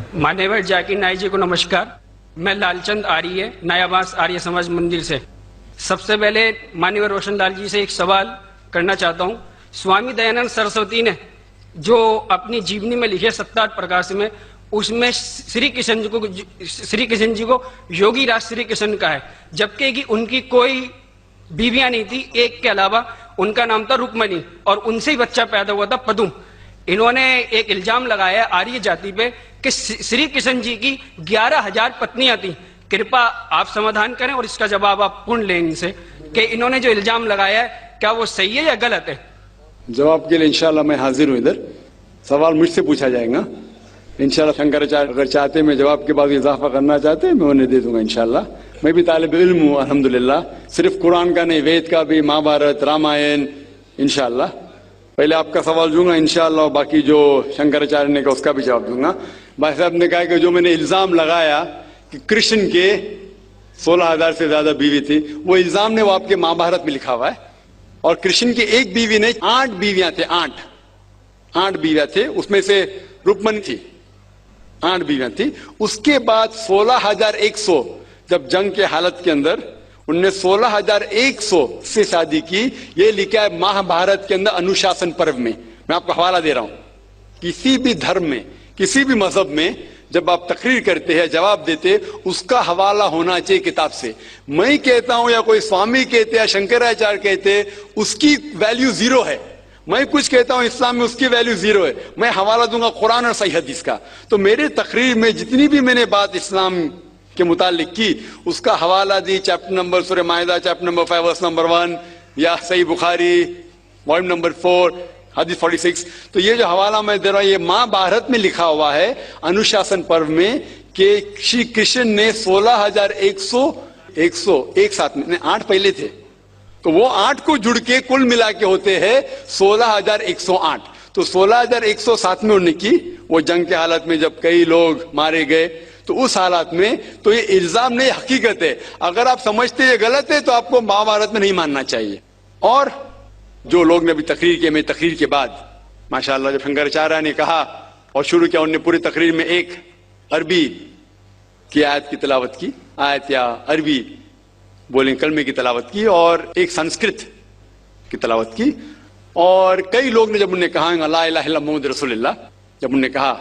मान्यवर जाकिर नाइक जी को नमस्कार। मैं लालचंद आर्य, नयाबास आर्य समाज मंदिर से। सबसे पहले मान्यवर रोशनलाल जी से एक सवाल करना चाहता हूं। स्वामी दयानंद सरस्वती ने जो अपनी जीवनी में लिखे सत्तार प्रकाश में, उसमें श्री कृष्ण जी को योगी राज श्री कृष्ण का है, जबकि कि उनकी कोई बीवियां नहीं थी, एक के अलावा। उनका नाम था रुक्मणी और उनसे ही बच्चा पैदा हुआ था पदुम। इन्होंने एक इल्जाम लगाया आर्य जाति पे कि श्री कृष्ण जी की 11,000 पत्नियां थी। कृपया आप समाधान करें और इसका जवाब आप पूर्ण लें इनसे कि इन्होंने जो इल्जाम लगाया है क्या वो सही है या गलत है। जवाब के लिए इंशाल्लाह मैं हाजिर हूं। इधर सवाल मुझसे पूछा जाएगा इंशाल्लाह। शंकराचार्य अगर चाहते मैं जवाब के बाद इजाफा करना चाहते मैं उन्हें दे दूंगा इंशाल्लाह। मैं भी तालिब इल्म हूं अल्हम्दुलिल्लाह, सिर्फ कुरान का नहीं, वेद का भी, महाभारत, रामायण इंशाल्लाह। पहले आपका सवाल दूंगा इंशाल्लाह, बाकी जो शंकराचार्य ने कहा उसका भी जवाब दूंगा। भाई साहब ने कहा कि जो मैंने इल्जाम लगाया कि कृष्ण के 16,000 से ज्यादा बीवी थी, वो इल्जाम ने वो आपके महाभारत में लिखा हुआ है। और कृष्ण की एक बीवी ने 8 बीवियां थे, 8 बीवियां थे, उसमें से रुक्मणी थी, 8 बीवियां थी। उसके बाद 16,100 जब जंग के हालत के अंदर उनने 16,100 से शादी की। ये लिखा है महाभारत के अंदर अनुशासन पर्व में। मैं आपको हवाला दे रहा हूं। किसी भी धर्म में, किसी भी मजहब में जब आप तकरीर करते हैं, जवाब देते, उसका हवाला होना चाहिए किताब से। मैं कहता हूं या कोई स्वामी कहते या शंकराचार्य कहते, उसकी वैल्यू 0 है। मैं कुछ कहता हूं इस्लाम में, उसकी वैल्यू 0 है। मैं हवाला दूंगा कुरान और सही हदीस का। तो मेरे तकरीर में जितनी भी मैंने बात इस्लाम के मुतालिक की, उसका हवाला दी चैप्टर नंबर सूरह माइदा चैप्टर नंबर 5 वर्स नंबर 1, या सही बुखारी वॉल्यूम नंबर 4 हदीस 46। तो ये जो हवाला मैं दे रहा हूं, ये महाभारत में लिखा हुआ है अनुशासन पर्व में कि श्री कृष्ण ने 16,100 एक साथ में, 8 पहले थे, तो वो 8 को जुड़ के कुल मिला के होते हैं 16,108। तो 16,107 में उन्होंने की, वो जंग के हालत में जब कई लोग मारे गए, तो उस हालात में। तो ये इल्जाम नहीं, हकीकत है। अगर आप समझते ये गलत है तो आपको महाभारत में नहीं मानना चाहिए। और जो लोग ने अभी तकरीर किया, मेरी तकरीर के बाद माशाअल्लाह जब शंकराचार्य ने कहा और शुरू किया, उन्होंने पूरी तकरीर में एक अरबी की आयत की तिलावत की, आयत या अरबी बोलें कलमे की तिलावत की, और एक संस्कृत की तिलावत की। और कई लोग ने जब उन्हें कहा ला इलाहा इल्लल्लाह मुहम्मद रसूलुल्लाह, जब उन्होंने कहा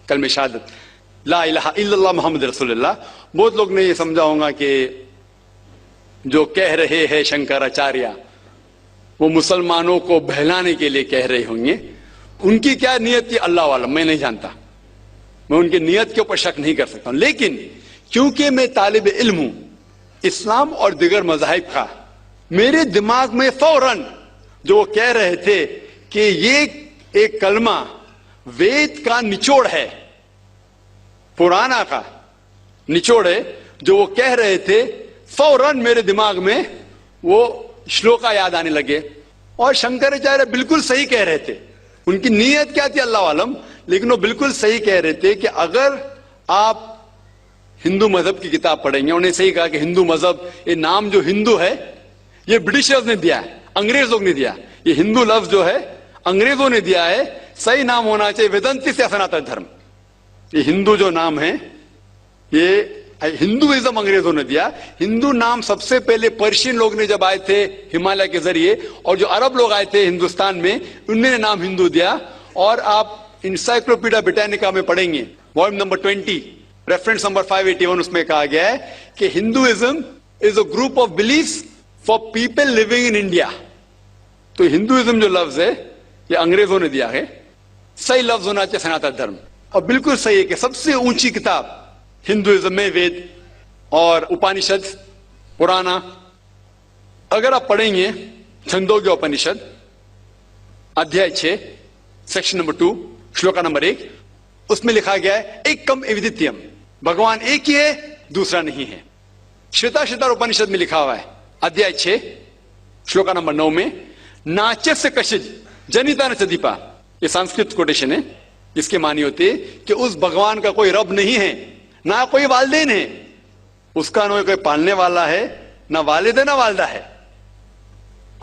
कलमे शहादत ला इलाहा इल्लल्लाह मुहम्मद रसूलुल्लाह, बहुत लोग ने ये समझा होगा कि जो कह रहे हैं शंकराचार्य वो मुसलमानों को बहलाने के लिए कह रहे होंगे। उनकी क्या नियत थी अल्लाह वाला, मैं नहीं जानता, मैं उनकी नियत के ऊपर शक नहीं कर सकता हूं। लेकिन क्योंकि मैं तालिब इल्म हूं इस्लाम और दिगर मज़ाहिब का, मेरे दिमाग में फौरन जो वो कह रहे थे कि ये एक कलमा वेद का निचोड़ है, पुराना का निचोड़ है, जो वो कह रहे थे, फौरन मेरे दिमाग में वो श्लोका याद आने लगे। और शंकराचार्य बिल्कुल सही कह रहे थे। उनकी नीयत क्या थी अल्लाह आलम, लेकिन वो बिल्कुल सही कह रहे थे कि अगर आप हिंदू मजहब की किताब पढ़ेंगे, उन्हें सही कहा कि हिंदू मजहब, ये नाम जो हिंदू है ये ब्रिटिशर्स ने दिया है, अंग्रेज लोग ने दिया। ये हिंदू लफ्ज जो है अंग्रेजों ने दिया है, सही नाम होना चाहिए वेदांती से सनातन धर्म। ये हिंदू जो नाम है ये हिंदुइज्म अंग्रेजों ने दिया। हिंदू नाम सबसे पहले पर्शियन लोग ने जब आए थे हिमालय के जरिए, और जो अरब लोग आए थे हिंदुस्तान में, उन्होंने नाम हिंदू दिया। और आप इंसाइक्लोपीडिया ब्रिटानिका में पढ़ेंगे वॉल्यूम नंबर 20 रेफरेंस नंबर 581, उसमें कहा गया है कि Hinduism is a group of beliefs for people living in India. तो हिंदुइज्म जो लफ्ज है ये अंग्रेजों ने दिया है, सही लफ्ज होना चाहिए सनातन धर्म। और बिल्कुल सही है कि सबसे ऊंची किताब हिंदुइज्म में वेद और उपनिषद पुराना। अगर आप पढ़ेंगे छंदोग्य उपनिषद अध्याय 6 सेक्शन नंबर 2 श्लोका नंबर 1, उसमें लिखा गया है एकम एविदित्यम, भगवान एक ही है, दूसरा नहीं है। श्वेताश्वतर उपनिषद में लिखा हुआ है अध्याय 6 श्लोका नंबर 9 में, नाच्यस्य कशिज जनिता न चदीपा, ये संस्कृत कोटेशन है, इसके मानी होते कि उस भगवान का कोई रब नहीं है, ना कोई वालिदैन है, उसका ना कोई पालने वाला है, ना वालिद है ना वालदा है।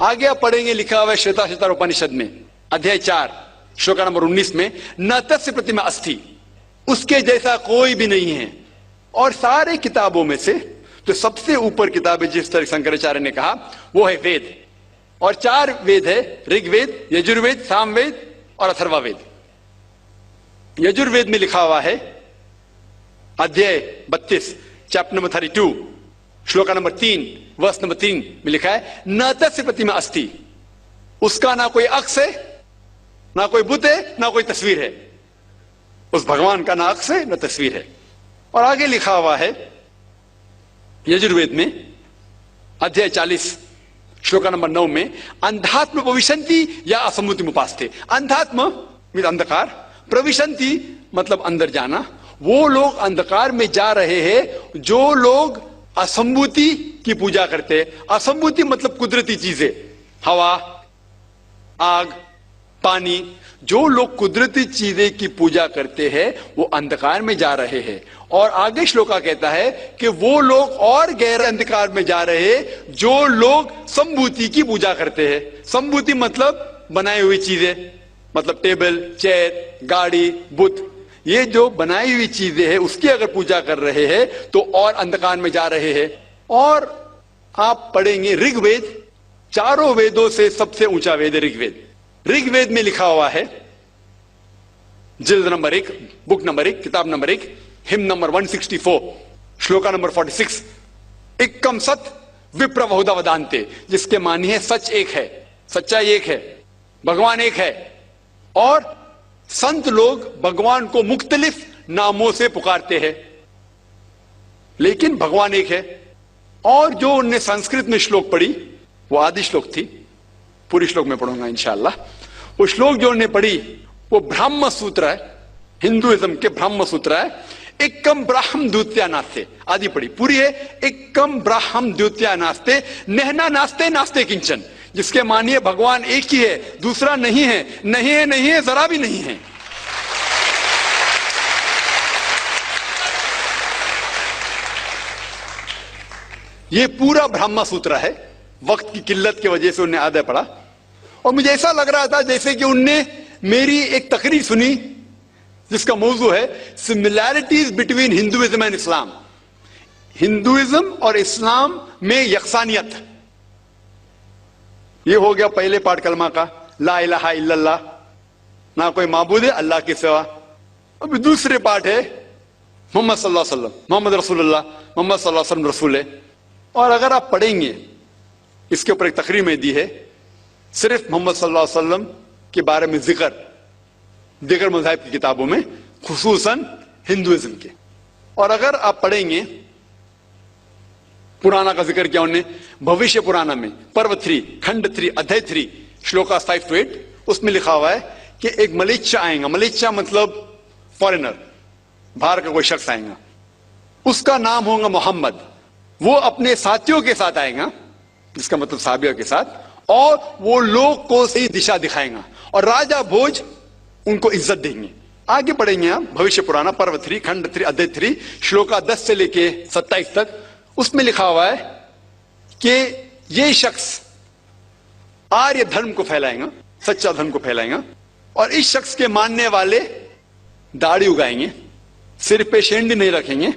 आगे आप पढ़ेंगे लिखा हुआ है श्वेताश्वतर उपनिषद में अध्याय 4 श्लोका नंबर 19 में, न तस्य प्रतिमा अस्थि, उसके जैसा कोई भी नहीं है। और सारे किताबों में से जो सबसे ऊपर किताब है, जिस तरह शंकराचार्य ने कहा, वो है वेद। और 4 वेद है, ऋग्वेद, यजुर्वेद, सामवेद और अथर्ववेद। यजुर्वेद में लिखा हुआ है, अध्याय 32, चैप्टर नंबर 32, श्लोका नंबर 3, वर्ष नंबर 3 में लिखा है, न तस्य प्रतिमा अस्ति, उसका ना कोई अक्ष है, ना कोई बुत है, ना कोई तस्वीर है। उस भगवान का ना अक्ष है, ना तस्वीर है। और आगे लिखा हुआ है यजुर्वेद में अध्याय 40, श्लोका नंबर 9 में, अंधात्म प्रविशन्ति या असम्मुति उपास्ते। अंधात्म मतलब अंधकार, प्रविशन्ति मतलब अंदर जाना। वो लोग अंधकार में जा रहे हैं जो लोग असंभूति की पूजा करते हैं। असंभूति मतलब कुदरती चीजें, हवा, आग, पानी। जो लोग कुदरती चीजें की पूजा करते हैं वो अंधकार में जा रहे हैं। और आगे श्लोका कहता है कि वो लोग और गहरे अंधकार में जा रहे हैं जो लोग संभूति की पूजा करते हैं। संभूति मतलब बनाई हुई चीजें, मतलब टेबल, चेयर, गाड़ी, बुत। ये जो बनाई हुई चीजें हैं उसकी अगर पूजा कर रहे हैं तो और अंधकार में जा रहे हैं। और आप पढ़ेंगे ऋग्वेद, चारों वेदों से सबसे ऊंचा वेद है ऋग्वेद। ऋग्वेद में लिखा हुआ है, जिल्द नंबर 1, बुक नंबर 1, किताब number 1, him number 164, shloka number 46, एकम सत विप्र बहुधा वदान्ते, जिसके मानी है सच एक है, सच्चाई एक है, भगवान एक है। और संत लोग भगवान को मुख्तलिफ नामों से पुकारते हैं, लेकिन भगवान एक है। और जो उनने संस्कृत में श्लोक पढ़ी वो आदि श्लोक थी, पूरी श्लोक में पढ़ूंगा इंशाअल्लाह। वो श्लोक जो उन्होंने पढ़ी वो ब्रह्म सूत्र है, हिंदुइज्म के ब्रह्म सूत्र है। एकम ब्राह्म द्वितीया नास्ते, आदि पढ़ी, पूरी है। एकम ब्राह्म द्वितीया नास्ते, नहना नास्ते नास्ते किंचन, जिसके मानिए भगवान एक ही है, दूसरा नहीं है, नहीं है, नहीं है, जरा भी नहीं है। ये पूरा ब्रह्म सूत्र है। वक्त की किल्लत की वजह से उन्हें आधा पढ़ा और मुझे ऐसा लग रहा था जैसे कि उनने मेरी एक तकरीर सुनी जिसका मौजू है similarities between Hinduism and Islam. Hinduism और इस्लाम में यकसानियत। ये हो गया पहले पाठ कलमा का, ला इलाहा इल्लल्लाह, ना कोई माबूद है अल्लाह के सिवा। अब दूसरे पाठ है मोहम्मद सल्लल्लाहु अलैहि वसल्लम, मोहम्मद रसूलुल्लाह, मोहम्मद सल्लल्लाहु अलैहि वसल्लम रसूल है। और अगर आप पढ़ेंगे, इसके ऊपर एक तकरीर में दी है सिर्फ मोहम्मद सल्लल्लाहु अलैहि वसल्लम के बारे में जिक्र दीगर मज़ाहिब की किताबों में, खुसूसन हिंदुइज्म के। और अगर आप पढ़ेंगे पुराना का जिक्र किया उन्होंने, भविष्य पुराना में पर्व 3, खंड 3, अध्याय 3, श्लोका 5 to 8, उसमें लिखा हुआ है कि एक मलेच्छा आएगा। मलेच्छा मतलब फॉरेनर, बाहर का कोई शख्स आएगा, उसका नाम होगा मोहम्मद। वो अपने साथियों के साथ आएगा, जिसका मतलब साहबियों के साथ, और वो लोग को सही दिशा दिखाएगा और राजा भोज उनको इज्जत देंगे। आगे पढ़ेंगे आप भविष्य पुराना पर्व 3, खंड 3, अध्याय 3, श्लोका 10 से लेके 27 तक। उसमें लिखा हुआ है कि ये शख्स आर्य धर्म को फैलाएगा, सच्चा धर्म को फैलाएगा, और इस शख्स के मानने वाले दाढ़ी उगाएंगे, सिर पे शेंडी नहीं रखेंगे,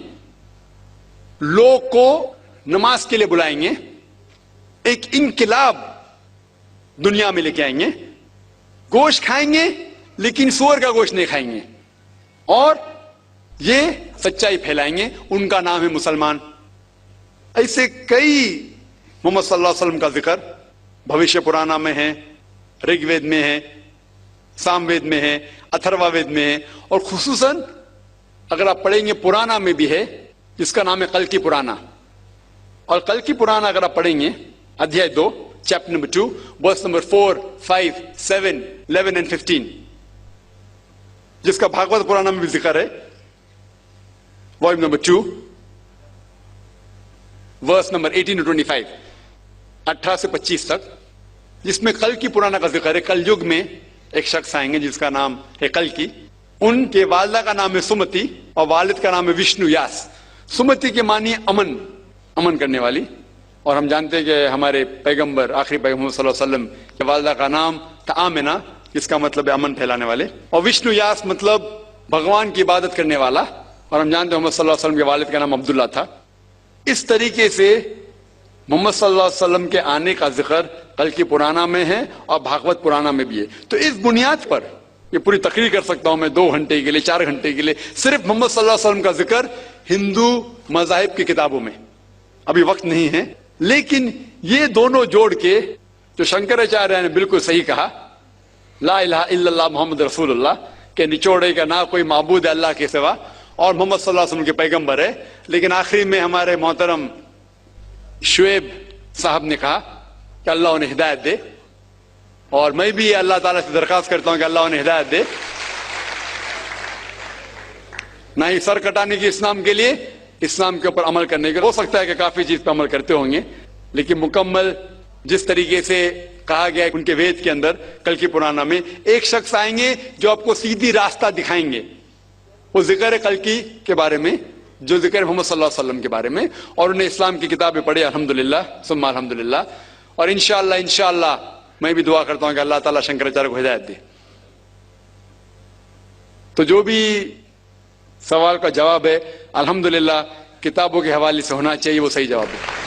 लोग को नमाज के लिए बुलाएंगे, एक इनकिलाब दुनिया में लेके आएंगे, गोश्त खाएंगे लेकिन सूअर का गोश्त नहीं खाएंगे, और ये सच्चाई फैलाएंगे। उनका नाम है मुसलमान। ऐसे कई मोहम्मद सल्लल्लाहु अलैहि वसल्लम का जिक्र भविष्य पुराना में है, ऋग्वेद में है, सामवेद में है, अथर्ववेद में है, और खुसूसन अगर आप पढ़ेंगे पुराना में भी है, जिसका नाम है कल की पुराना। और कल की पुराना अगर आप पढ़ेंगे अध्याय 2, chapter number 2, verse number 4, 5, 7, 11 and 15, जिसका भागवत पुराना में भी जिक्र है, volume number 2, verse number 18 to 25, 18 से 25 तक, जिसमें कल की पुराना का जिक्र है। कल युग में एक शख्स आएंगे जिसका नाम है कल की। उनके वालिदा का नाम है सुमति और वालिद का नाम है विष्णु यास। सुमति के मानिए अमन, अमन करने वाली। और हम जानते हैं कि हमारे पैगंबर, आखिरी पैगंबर सल्लल्लाहु अलैहि वसल्लम के वालिदा का नाम था आमिना, जिसका मतलब है अमन फैलाने वाले। और विष्णु यास मतलब भगवान की इबादत करने वाला, और हम जानते हैं मोहम्मद सल्लल्लाहु अलैहि वसल्लम के वालिद का नाम अब्दुल्ला था। इस तरीके से मोहम्मद सल्लल्लाहु अलैहि वसल्लम के आने का जिक्र कल की पुराना में है और भागवत पुराना में भी है। तो इस बुनियाद पर ये पूरी तकरीर कर सकता हूं मैं 2 घंटे के लिए, 4 घंटे के लिए, सिर्फ मोहम्मद सल्लल्लाहु अलैहि वसल्लम का जिक्र हिंदू मजाहिब की किताबों में। अभी वक्त नहीं है, लेकिन ये दोनों जोड़ के जो शंकराचार्य ने बिल्कुल सही कहा, ला इलाहा इल्लल्लाह मोहम्मद रसूलुल्लाह के निचोड़े का ना कोई माबूद है अल्लाह के सिवा, और मोहम्मद सल्लल्लाहु अलैहि वसल्लम के पैगंबर है। लेकिन आखिरी में हमारे मोहतरम शुएब साहब ने कहा कि अल्लाह उन्हें हिदायत दे, और मैं भी अल्लाह ताला से दरखास्त करता हूं कि अल्लाह उन्हें हिदायत दे। ना ही सर कटाने की इस्लाम के लिए, इस्लाम के ऊपर अमल करने के लिए। हो सकता है कि काफी चीज पर अमल करते होंगे, लेकिन मुकम्मल जिस तरीके से कहा गया है उनके वेद के अंदर कल की पुराना में, एक शख्स आएंगे जो आपको सीधी रास्ता दिखाएंगे। वो जिक्र है कल की के बारे में, जो जिक्र है मोहम्मद सल्लल्लाहु अलैहि वसल्लम के बारे में, और उन्हें इस्लाम की किताबें पढ़ी अल्हम्दुलिल्लाह सुम्मा अल्हम्दुलिल्लाह। और इंशाअल्लाह मैं भी दुआ करता हूं कि अल्लाह ताला शंकराचार्य को हिदायत दे। तो जो भी सवाल का जवाब है अल्हम्दुलिल्लाह किताबों के हवाले से होना चाहिए, वो सही जवाब है।